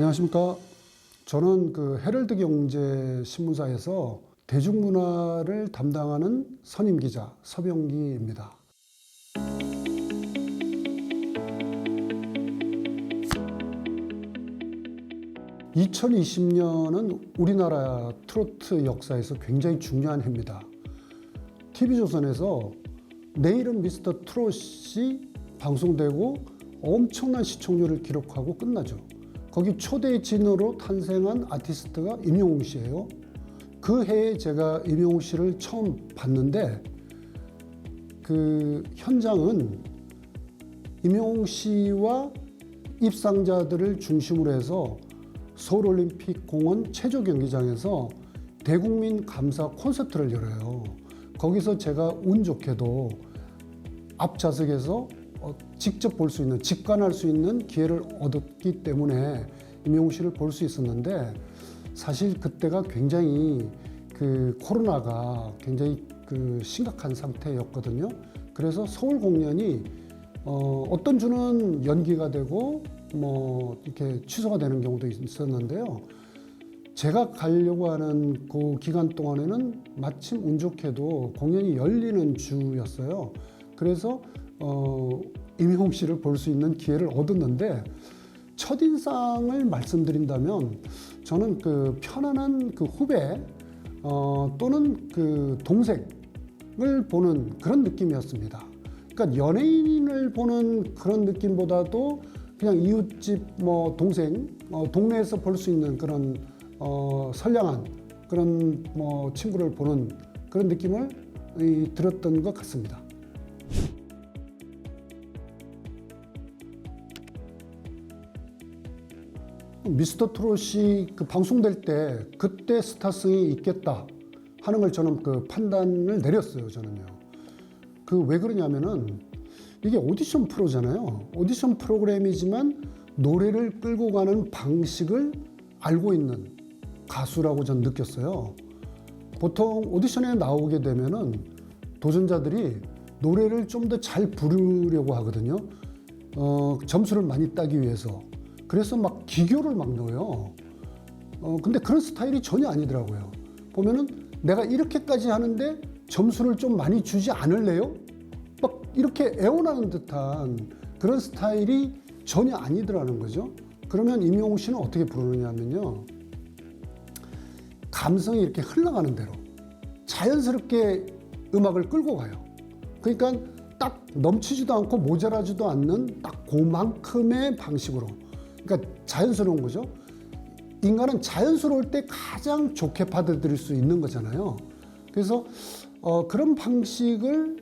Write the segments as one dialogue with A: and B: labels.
A: 안녕하십니까. 저는 헤럴드 경제 신문사에서 대중문화를 담당하는 선임 기자 서병기입니다. (2020년은) 우리나라 트로트 역사에서 굉장히 중요한 해입니다. TV조선에서 내 이름 미스터 트롯이 방송되고 엄청난 시청률을 기록하고 끝나죠. 거기 초대 진으로 탄생한 아티스트가 임영웅 씨예요. 그 해에 제가 임영웅 씨를 처음 봤는데 그 현장은 임영웅 씨와 입상자들을 중심으로 해서 서울올림픽공원 체조경기장에서 대국민 감사 콘서트를 열어요. 거기서 제가 운 좋게도 앞좌석에서 직접 볼 수 있는, 직관할 수 있는 기회를 얻었기 때문에 임영웅 씨를 볼 수 있었는데, 사실 그때가 굉장히 코로나가 굉장히 심각한 상태였거든요. 그래서 서울 공연이 어떤 주는 연기가 되고 이렇게 취소가 되는 경우도 있었는데요. 제가 가려고 하는 그 기간 동안에는 마침 운 좋게도 공연이 열리는 주였어요. 그래서 임영웅 씨를 볼 수 있는 기회를 얻었는데, 첫인상을 말씀드린다면 저는 편안한 후배 또는 동생을 보는 그런 느낌이었습니다. 그러니까 연예인을 보는 그런 느낌보다도 그냥 이웃집 동생, 동네에서 볼 수 있는 그런 선량한 그런 친구를 보는 그런 느낌을 들었던 것 같습니다. 미스터 트롯이 방송될 때 그때 스타성이 있겠다 하는 걸 저는 판단을 내렸어요. 저는요. 왜 그러냐면은 이게 오디션 프로잖아요. 오디션 프로그램이지만 노래를 끌고 가는 방식을 알고 있는 가수라고 저는 느꼈어요. 보통 오디션에 나오게 되면은 도전자들이 노래를 좀 더 잘 부르려고 하거든요. 점수를 많이 따기 위해서. 그래서 막 기교를 막 넣어요. 근데 그런 스타일이 전혀 아니더라고요. 보면은 내가 이렇게까지 하는데 점수를 좀 많이 주지 않을래요? 막 이렇게 애원하는 듯한 그런 스타일이 전혀 아니더라는 거죠. 그러면 임영웅 씨는 어떻게 부르느냐면요, 감성이 이렇게 흘러가는 대로 자연스럽게 음악을 끌고 가요. 그러니까 딱 넘치지도 않고 모자라지도 않는 딱 그만큼의 방식으로. 그러니까 자연스러운 거죠. 인간은 자연스러울 때 가장 좋게 받아들일 수 있는 거잖아요. 그래서 그런 방식을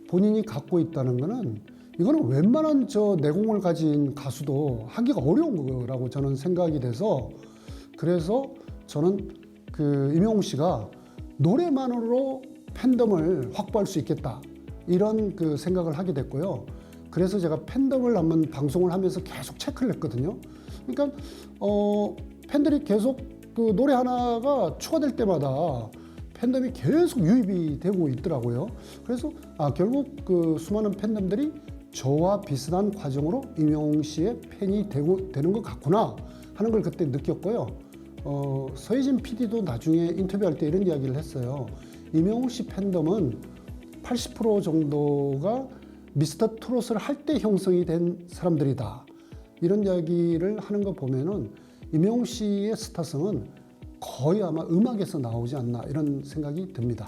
A: 본인이 갖고 있다는 거는, 이거는 웬만한 내공을 가진 가수도 하기가 어려운 거라고 저는 생각이 돼서, 그래서 저는 임영웅 씨가 노래만으로 팬덤을 확보할 수 있겠다, 이런 생각을 하게 됐고요. 그래서 제가 팬덤을 한번 방송을 하면서 계속 체크를 했거든요. 그러니까 팬들이 계속 노래 하나가 추가될 때마다 팬덤이 계속 유입이 되고 있더라고요. 그래서 결국 수많은 팬덤들이 저와 비슷한 과정으로 임영웅 씨의 팬이 되는 것 같구나 하는 걸 그때 느꼈고요. 서혜진 PD도 나중에 인터뷰할 때 이런 이야기를 했어요. 임영웅 씨 팬덤은 80% 정도가 미스터 트롯을 할 때 형성이 된 사람들이다, 이런 이야기를 하는 거 보면은 임영웅 씨의 스타성은 거의 아마 음악에서 나오지 않나, 이런 생각이 듭니다.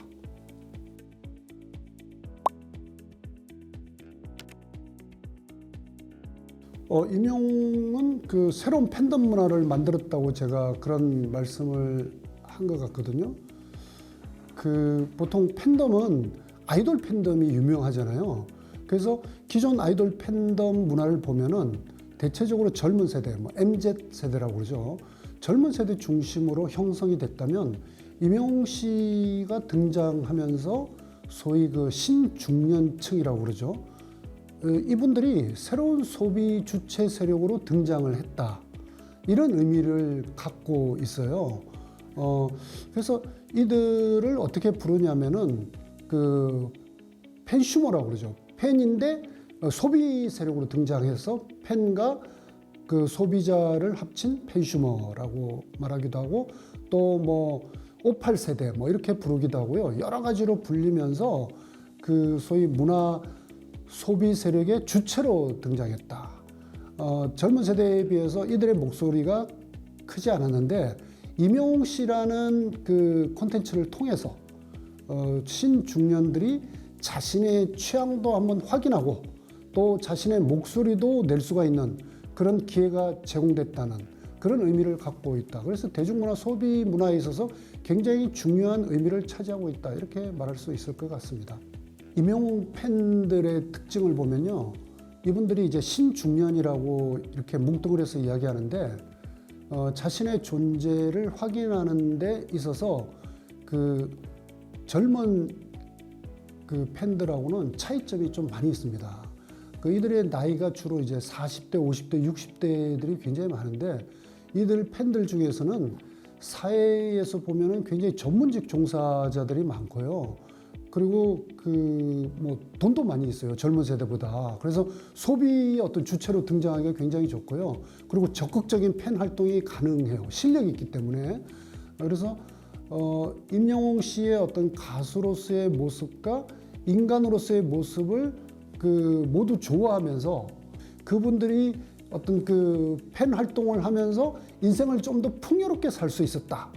A: 임영웅은 새로운 팬덤 문화를 만들었다고 제가 그런 말씀을 한 것 같거든요. 보통 팬덤은 아이돌 팬덤이 유명하잖아요. 그래서 기존 아이돌 팬덤 문화를 보면은 대체적으로 젊은 세대, MZ세대라고 그러죠. 젊은 세대 중심으로 형성이 됐다면, 임영웅 씨가 등장하면서 소위 신중년층이라고 그러죠. 이분들이 새로운 소비 주체 세력으로 등장을 했다, 이런 의미를 갖고 있어요. 그래서 이들을 어떻게 부르냐면은 팬슈머라고 그러죠. 팬인데 소비 세력으로 등장해서 팬과 그 소비자를 합친 팬슈머라고 말하기도 하고 또 뭐 58세대 뭐 이렇게 부르기도 하고요. 여러 가지로 불리면서 그 소위 문화 소비 세력의 주체로 등장했다. 젊은 세대에 비해서 이들의 목소리가 크지 않았는데 임영웅 씨라는 그 콘텐츠를 통해서 신중년들이 자신의 취향도 한번 확인하고 또 자신의 목소리도 낼 수가 있는 그런 기회가 제공됐다는 그런 의미를 갖고 있다. 그래서 대중문화 소비 문화에 있어서 굉장히 중요한 의미를 차지하고 있다. 이렇게 말할 수 있을 것 같습니다. 임영웅 팬들의 특징을 보면요. 이분들이 이제 신중년이라고 이렇게 뭉뚱그려서 이야기하는데 자신의 존재를 확인하는 데 있어서 그 젊은 그 팬들하고는 차이점이 좀 많이 있습니다. 그 이들의 나이가 주로 이제 40대, 50대, 60대들이 굉장히 많은데 이들 팬들 중에서는 사회에서 보면은 굉장히 전문직 종사자들이 많고요. 그리고 그 뭐 돈도 많이 있어요. 젊은 세대보다. 그래서 소비의 어떤 주체로 등장하기가 굉장히 좋고요. 그리고 적극적인 팬 활동이 가능해요. 실력이 있기 때문에. 그래서 임영웅 씨의 어떤 가수로서의 모습과 인간으로서의 모습을 그 모두 좋아하면서 그분들이 어떤 그 팬 활동을 하면서 인생을 좀 더 풍요롭게 살 수 있었다.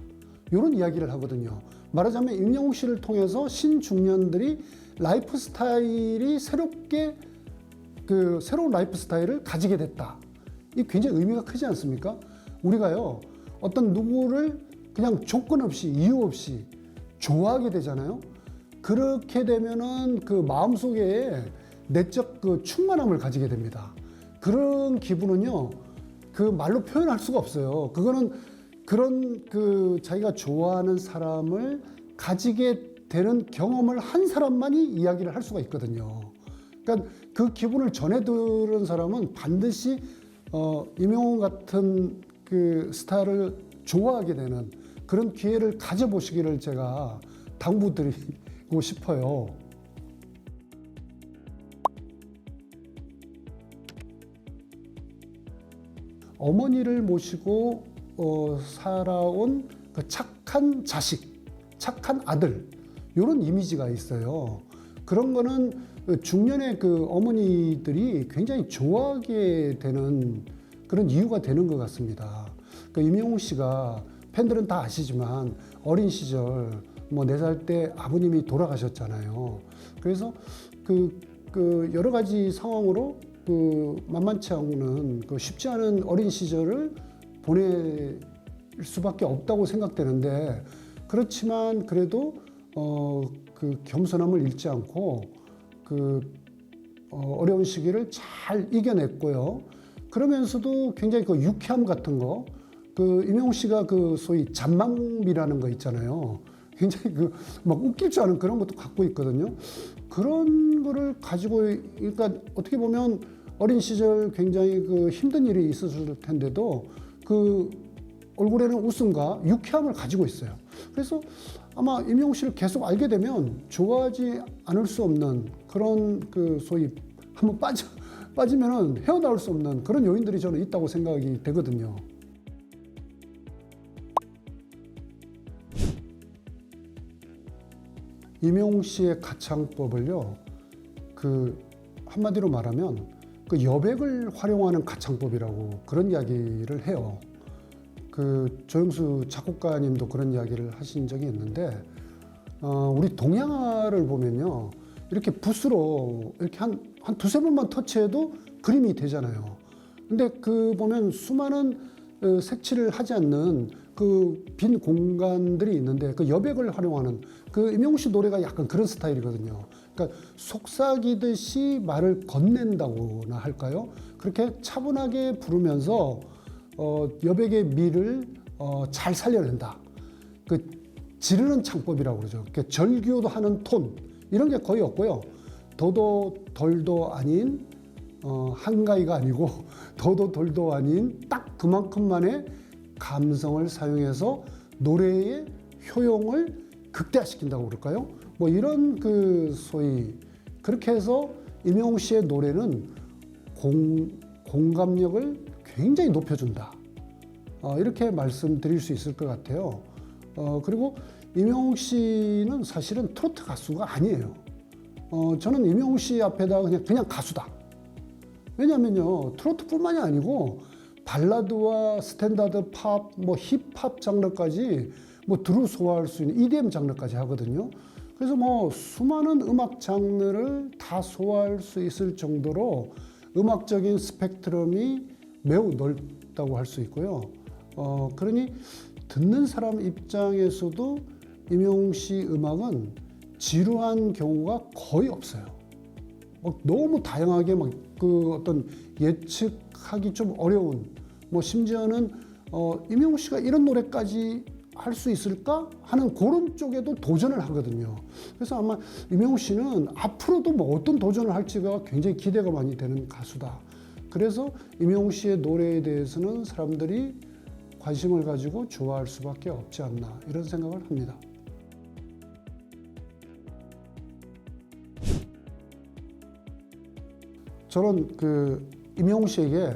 A: 이런 이야기를 하거든요. 말하자면 임영웅 씨를 통해서 신중년들이 라이프 스타일이 새롭게 그 새로운 라이프 스타일을 가지게 됐다. 이 굉장히 의미가 크지 않습니까? 우리가요 어떤 누구를 그냥 조건 없이 이유 없이 좋아하게 되잖아요. 그렇게 되면은 그 마음속에 내적 그 충만함을 가지게 됩니다. 그런 기분은요 그 말로 표현할 수가 없어요. 그거는 그런 그 자기가 좋아하는 사람을 가지게 되는 경험을 한 사람만이 이야기를 할 수가 있거든요. 그러니까 그 기분을 전해 들은 사람은 반드시 임영웅 같은 그 스타를 좋아하게 되는 그런 기회를 가져보시기를 제가 당부드리고 싶어요. 어머니를 모시고 살아온 그 착한 자식, 착한 아들 이런 이미지가 있어요. 그런 거는 중년의 그 어머니들이 굉장히 좋아하게 되는 그런 이유가 되는 것 같습니다. 그 임영웅 씨가 팬들은 다 아시지만 어린 시절 뭐 4살 때 아버님이 돌아가셨잖아요. 그래서 그 여러 가지 상황으로 그 만만치 않은 그 쉽지 않은 어린 시절을 보낼 수밖에 없다고 생각되는데 그렇지만 그래도 그 겸손함을 잃지 않고 그 어려운 시기를 잘 이겨냈고요. 그러면서도 굉장히 그 유쾌함 같은 거, 그 임영웅 씨가 그 소위 잔망미라는 거 있잖아요. 굉장히 그 막 웃길 줄 아는 그런 것도 갖고 있거든요. 그런 거를 가지고, 그러니까 어떻게 보면 어린 시절 굉장히 그 힘든 일이 있었을 텐데도 그 얼굴에는 웃음과 유쾌함을 가지고 있어요. 그래서 아마 임영웅 씨를 계속 알게 되면 좋아하지 않을 수 없는 그런 그 소위 한번 빠지면은 헤어나올 수 없는 그런 요인들이 저는 있다고 생각이 되거든요. 임영웅 씨의 가창법을요, 그 한마디로 말하면 그 여백을 활용하는 가창법이라고 그런 이야기를 해요. 그 조영수 작곡가님도 그런 이야기를 하신 적이 있는데, 우리 동양화를 보면요, 이렇게 붓으로 이렇게 한 두세 번만 터치해도 그림이 되잖아요. 근데 그 보면 수많은 색칠을 하지 않는 그 빈 공간들이 있는데 그 여백을 활용하는 그 임영웅 씨 노래가 약간 그런 스타일이거든요. 그러니까 속삭이듯이 말을 건넨다고나 할까요? 그렇게 차분하게 부르면서 여백의 미를 잘 살려낸다. 그 지르는 창법이라고 그러죠. 절규도 하는 톤 이런 게 거의 없고요. 더도 덜도 아닌 한가위가 아니고 더도 덜도 아닌 딱 그만큼만의 감성을 사용해서 노래의 효용을 극대화시킨다고 그럴까요? 뭐 이런 그 소위 그렇게 해서 임영웅 씨의 노래는 공감력을 굉장히 높여준다. 이렇게 말씀드릴 수 있을 것 같아요. 그리고 임영웅 씨는 사실은 트로트 가수가 아니에요. 저는 임영웅 씨 앞에다가 그냥 가수다. 왜냐면요, 트로트뿐만이 아니고 발라드와 스탠다드 팝, 뭐 힙합 장르까지 뭐 두루 소화할 수 있는 EDM 장르까지 하거든요. 그래서 뭐 수많은 음악 장르를 다 소화할 수 있을 정도로 음악적인 스펙트럼이 매우 넓다고 할 수 있고요. 그러니 듣는 사람 입장에서도 임영웅 씨 음악은 지루한 경우가 거의 없어요. 너무 다양하게 그 어떤 예측하기 좀 어려운, 뭐 심지어는 임영웅 씨가 이런 노래까지 할 수 있을까 하는 그런 쪽에도 도전을 하거든요. 그래서 아마 임영웅 씨는 앞으로도 뭐 어떤 도전을 할지가 굉장히 기대가 많이 되는 가수다. 그래서 임영웅 씨의 노래에 대해서는 사람들이 관심을 가지고 좋아할 수밖에 없지 않나, 이런 생각을 합니다. 저는 임영웅 씨에게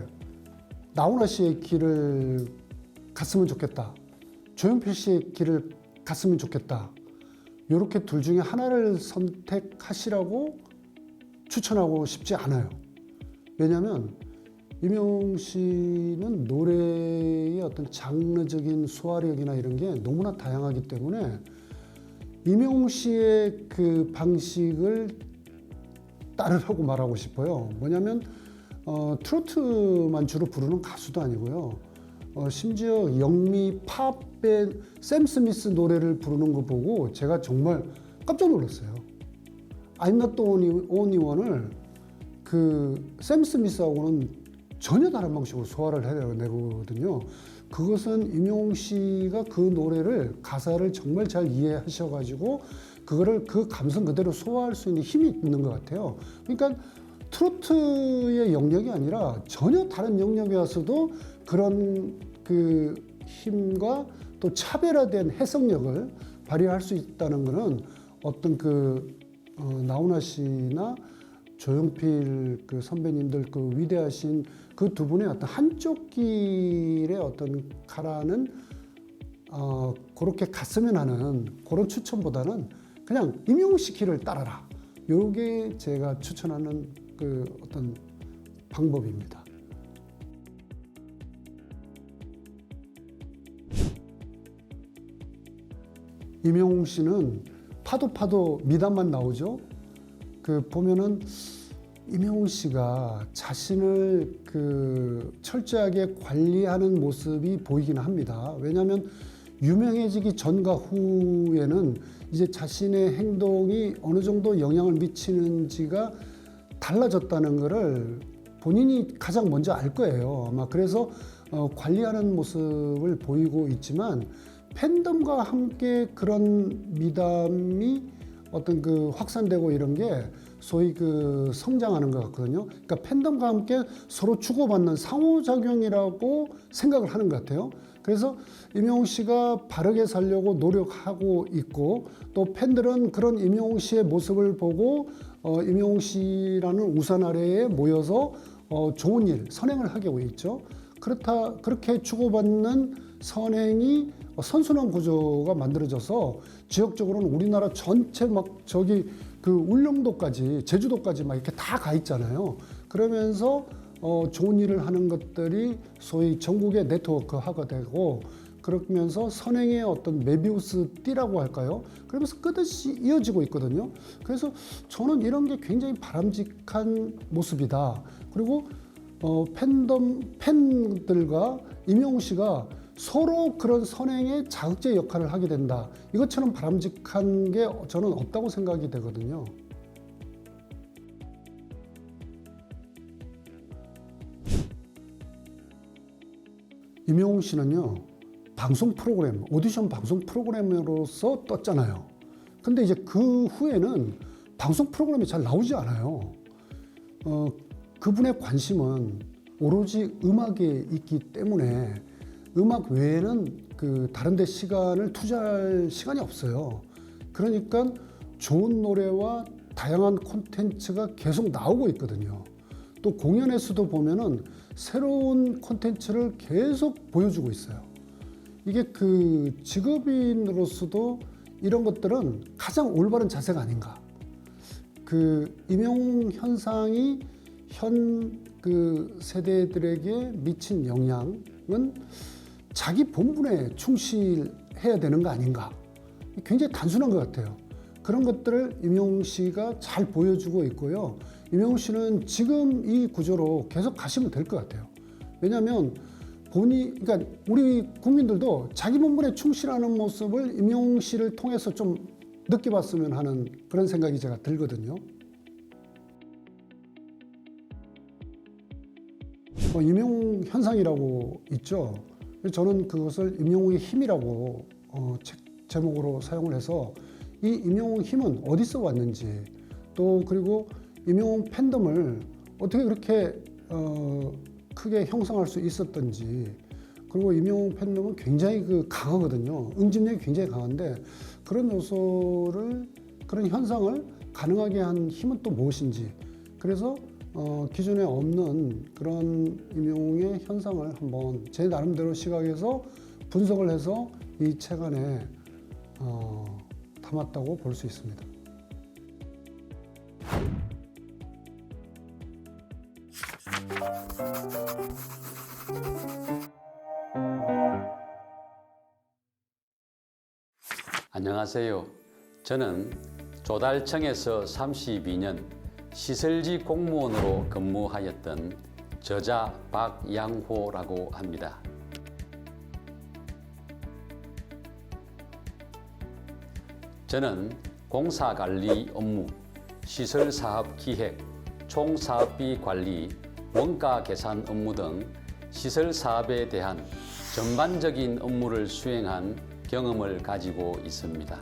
A: 나훈아 씨의 길을 갔으면 좋겠다, 조용필 씨의 길을 갔으면 좋겠다, 이렇게 둘 중에 하나를 선택하시라고 추천하고 싶지 않아요. 왜냐하면 임영웅 씨는 노래의 어떤 장르적인 소화력이나 이런 게 너무나 다양하기 때문에 임영웅 씨의 그 방식을 따르라고 말하고 싶어요. 뭐냐면 트로트만 주로 부르는 가수도 아니고요. 심지어 영미 팝의 샘 스미스 노래를 부르는 거 보고 제가 정말 깜짝 놀랐어요. I'm Not the Only One을 샘 스미스하고는 전혀 다른 방식으로 소화를 해내거든요. 그것은 임영웅 씨가 그 노래를 가사를 정말 잘 이해하셔가지고 그거를 그 감성 그대로 소화할 수 있는 힘이 있는 것 같아요. 그러니까 트로트의 영역이 아니라 전혀 다른 영역에 와서도 그런 그 힘과 또 차별화된 해석력을 발휘할 수 있다는 것은 어떤 나훈아 씨나 조용필 선배님들 위대하신 그 두 분의 어떤 한쪽 길의 어떤 가라는 그렇게 갔으면 하는 그런 추천보다는 그냥 임영웅 씨 길을 따라라. 요게 제가 추천하는 어떤 방법입니다. 임영웅 씨는 파도 미담만 나오죠. 보면은 임영웅 씨가 자신을 철저하게 관리하는 모습이 보이긴 합니다. 왜냐하면 유명해지기 전과 후에는 이제 자신의 행동이 어느 정도 영향을 미치는지가 달라졌다는 것을 본인이 가장 먼저 알 거예요. 아마 그래서 관리하는 모습을 보이고 있지만 팬덤과 함께 그런 미담이 어떤 확산되고 이런 게 소위 성장하는 것 같거든요. 그러니까 팬덤과 함께 서로 주고받는 상호작용이라고 생각을 하는 것 같아요. 그래서 임영웅 씨가 바르게 살려고 노력하고 있고 또 팬들은 그런 임영웅 씨의 모습을 보고 임영웅 씨라는 우산 아래에 모여서 좋은 일, 선행을 하고 있죠. 그렇게 주고받는 선행이 선순환 구조가 만들어져서 지역적으로는 우리나라 전체 울릉도까지 제주도까지 이렇게 다 가 있잖아요. 그러면서 좋은 일을 하는 것들이 소위 전국의 네트워크화가 되고 그러면서 선행의 어떤 메비우스 띠라고 할까요? 그러면서 끝없이 이어지고 있거든요. 그래서 저는 이런 게 굉장히 바람직한 모습이다. 그리고 팬들과 임영웅 씨가 서로 그런 선행의 자극제 역할을 하게 된다. 이것처럼 바람직한 게 저는 없다고 생각이 되거든요. 임영웅 씨는요, 방송 프로그램, 오디션 방송 프로그램으로서 떴잖아요. 근데 이제 그 후에는 방송 프로그램이 잘 나오지 않아요. 그분의 관심은 오로지 음악에 있기 때문에 음악 외에는 다른 데 시간을 투자할 시간이 없어요. 그러니까 좋은 노래와 다양한 콘텐츠가 계속 나오고 있거든요. 또 공연에서도 보면은 새로운 콘텐츠를 계속 보여주고 있어요. 이게 그 직업인으로서도 이런 것들은 가장 올바른 자세가 아닌가. 그 임용 현상이 현 그 세대들에게 미친 영향은 자기 본분에 충실해야 되는 거 아닌가. 굉장히 단순한 것 같아요. 그런 것들을 임용 씨가 잘 보여주고 있고요. 임용 씨는 지금 이 구조로 계속 가시면 될 것 같아요. 왜냐하면 그러니까 우리 국민들도 자기 본분에 충실하는 모습을 임용 씨를 통해서 좀 느껴봤으면 하는 그런 생각이 제가 들거든요. 임용 현상이라고 있죠. 저는 그것을 임용의 힘이라고 책 제목으로 사용을 해서 이 임용 힘은 어디서 왔는지, 또 그리고 임용 팬덤을 어떻게 그렇게 크게 형성할 수 있었던지, 그리고 임용 팬덤은 굉장히 강하거든요. 응집력이 굉장히 강한데 그런 요소를, 그런 현상을 가능하게 한 힘은 또 무엇인지, 그래서 기존에 없는 그런 임용의 현상을 한번 제 나름대로 시각에서 분석을 해서 이 책 안에 담았다고 볼 수 있습니다.
B: 안녕하세요. 저는 조달청에서 32년 시설지 공무원으로 근무하였던 저자 박양호라고 합니다. 저는 공사관리 업무, 시설사업기획, 총사업비 관리, 원가 계산 업무 등 시설사업에 대한 전반적인 업무를 수행한 경험을 가지고 있습니다.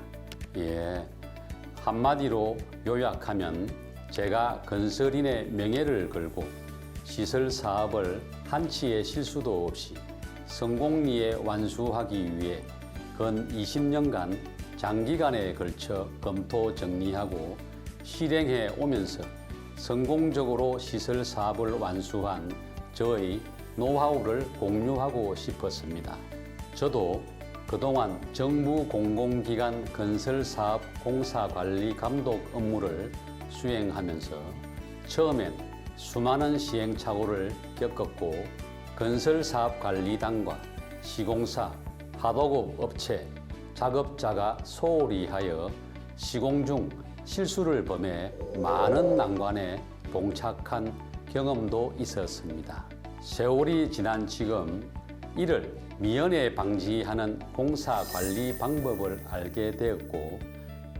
B: 한마디로 요약하면 제가 건설인의 명예를 걸고 시설 사업을 한치의 실수도 없이 성공리에 완수하기 위해 근 20년간 장기간에 걸쳐 검토 정리하고 실행해 오면서 성공적으로 시설 사업을 완수한 저의 노하우를 공유하고 싶었습니다. 저도 그동안 정부 공공기관 건설사업 공사관리 감독 업무를 수행하면서 처음엔 수많은 시행착오를 겪었고, 건설사업관리단과 시공사, 하도급 업체, 작업자가 소홀히 하여 시공 중 실수를 범해 많은 난관에 봉착한 경험도 있었습니다. 세월이 지난 지금 이를 미연에 방지하는 공사관리 방법을 알게 되었고,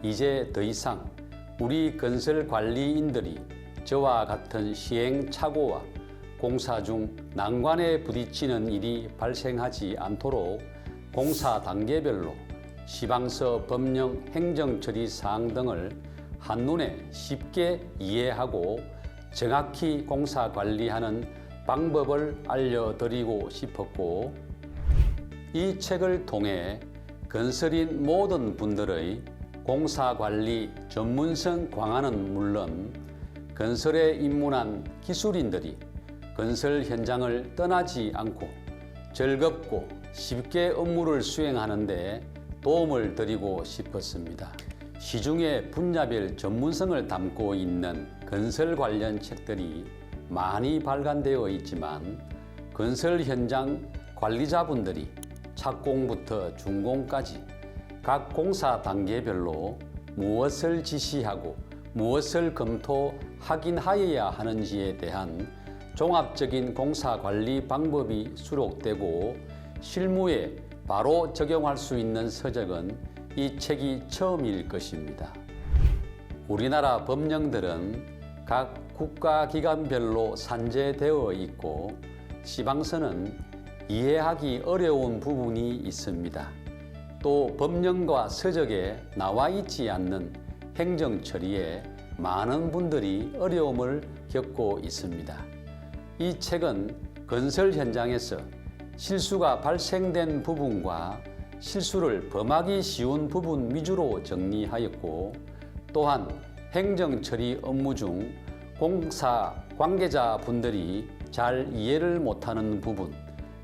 B: 이제 더 이상 우리 건설관리인들이 저와 같은 시행착오와 공사 중 난관에 부딪히는 일이 발생하지 않도록 공사 단계별로 시방서 법령 행정처리 사항 등을 한눈에 쉽게 이해하고 정확히 공사 관리하는 방법을 알려드리고 싶었고, 이 책을 통해 건설인 모든 분들의 공사관리 전문성 강화는 물론 건설에 입문한 기술인들이 건설 현장을 떠나지 않고 즐겁고 쉽게 업무를 수행하는 데 도움을 드리고 싶었습니다. 시중에 분야별 전문성을 담고 있는 건설 관련 책들이 많이 발간되어 있지만, 건설 현장 관리자분들이 착공부터 준공까지 각 공사 단계별로 무엇을 지시하고 무엇을 검토 확인하여야 하는지에 대한 종합적인 공사 관리 방법이 수록되고 실무에 바로 적용할 수 있는 서적은 이 책이 처음일 것입니다. 우리나라 법령들은 각 국가기관별로 산재되어 있고, 시방서는 이해하기 어려운 부분이 있습니다. 또 법령과 서적에 나와 있지 않는 행정처리에 많은 분들이 어려움을 겪고 있습니다. 이 책은 건설 현장에서 실수가 발생된 부분과 실수를 범하기 쉬운 부분 위주로 정리하였고, 또한 행정처리 업무 중 공사 관계자분들이 잘 이해를 못하는 부분,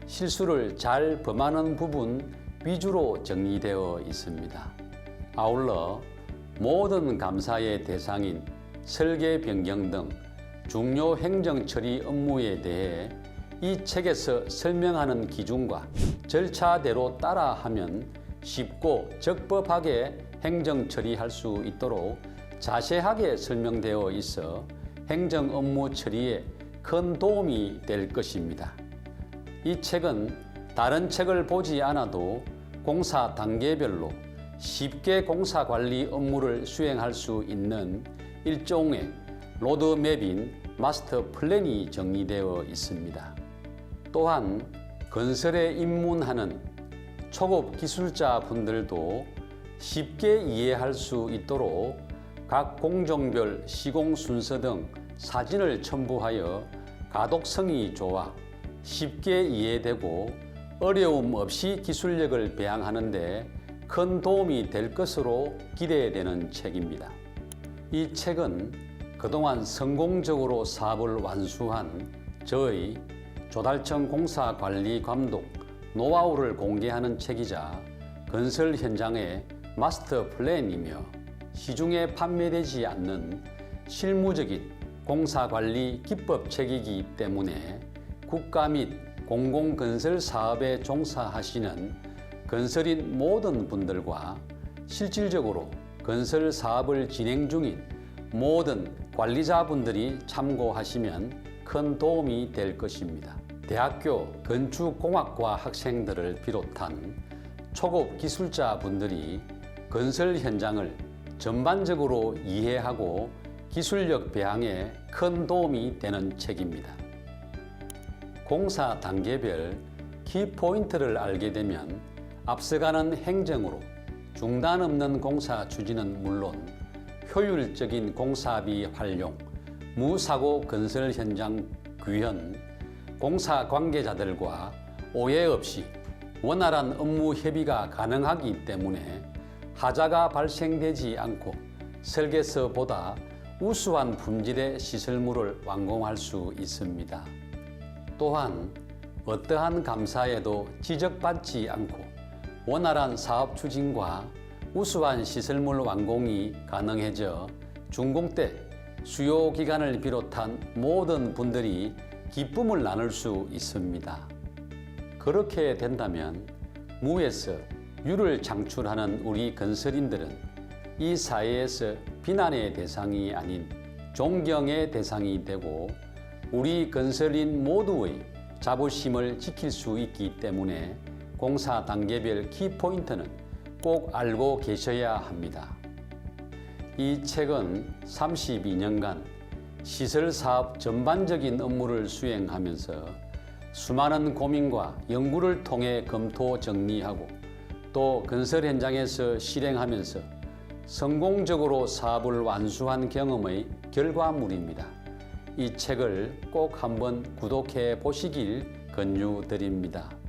B: 실수를 잘 범하는 부분 위주로 정리되어 있습니다. 아울러 모든 감사의 대상인 설계 변경 등 중요 행정 처리 업무에 대해 이 책에서 설명하는 기준과 절차대로 따라하면 쉽고 적법하게 행정 처리할 수 있도록 자세하게 설명되어 있어 행정 업무 처리에 큰 도움이 될 것입니다. 이 책은 다른 책을 보지 않아도 공사 단계별로 쉽게 공사 관리 업무를 수행할 수 있는 일종의 로드맵인 마스터 플랜이 정리되어 있습니다. 또한 건설에 입문하는 초급 기술자 분들도 쉽게 이해할 수 있도록 각 공종별 시공 순서 등 사진을 첨부하여 가독성이 좋아 쉽게 이해되고 어려움 없이 기술력을 배양하는 데 큰 도움이 될 것으로 기대되는 책입니다. 이 책은 그동안 성공적으로 사업을 완수한 저의 조달청 공사관리감독 노하우를 공개하는 책이자 건설 현장의 마스터 플랜이며 시중에 판매되지 않는 실무적인 공사관리 기법책이기 때문에 국가 및 공공건설 사업에 종사하시는 건설인 모든 분들과 실질적으로 건설 사업을 진행 중인 모든 관리자분들이 참고하시면 큰 도움이 될 것입니다. 대학교 건축공학과 학생들을 비롯한 초급 기술자 분들이 건설 현장을 전반적으로 이해하고 기술력 배양에 큰 도움이 되는 책입니다. 공사 단계별 키포인트를 알게 되면 앞서가는 행정으로 중단 없는 공사 추진은 물론 효율적인 공사비 활용, 무사고 건설 현장 구현, 공사 관계자들과 오해 없이 원활한 업무 협의가 가능하기 때문에 하자가 발생되지 않고 설계서보다 우수한 품질의 시설물을 완공할 수 있습니다. 또한 어떠한 감사에도 지적받지 않고 원활한 사업 추진과 우수한 시설물 완공이 가능해져 준공 때 수요 기간을 비롯한 모든 분들이 기쁨을 나눌 수 있습니다. 그렇게 된다면 무에서 유를 창출하는 우리 건설인들은 이 사회에서 비난의 대상이 아닌 존경의 대상이 되고 우리 건설인 모두의 자부심을 지킬 수 있기 때문에 공사 단계별 키포인트는 꼭 알고 계셔야 합니다. 이 책은 32년간 시설사업 전반적인 업무를 수행하면서 수많은 고민과 연구를 통해 검토 정리하고 또 건설 현장에서 실행하면서 성공적으로 사업을 완수한 경험의 결과물입니다. 이 책을 꼭 한번 구독해 보시길 권유드립니다.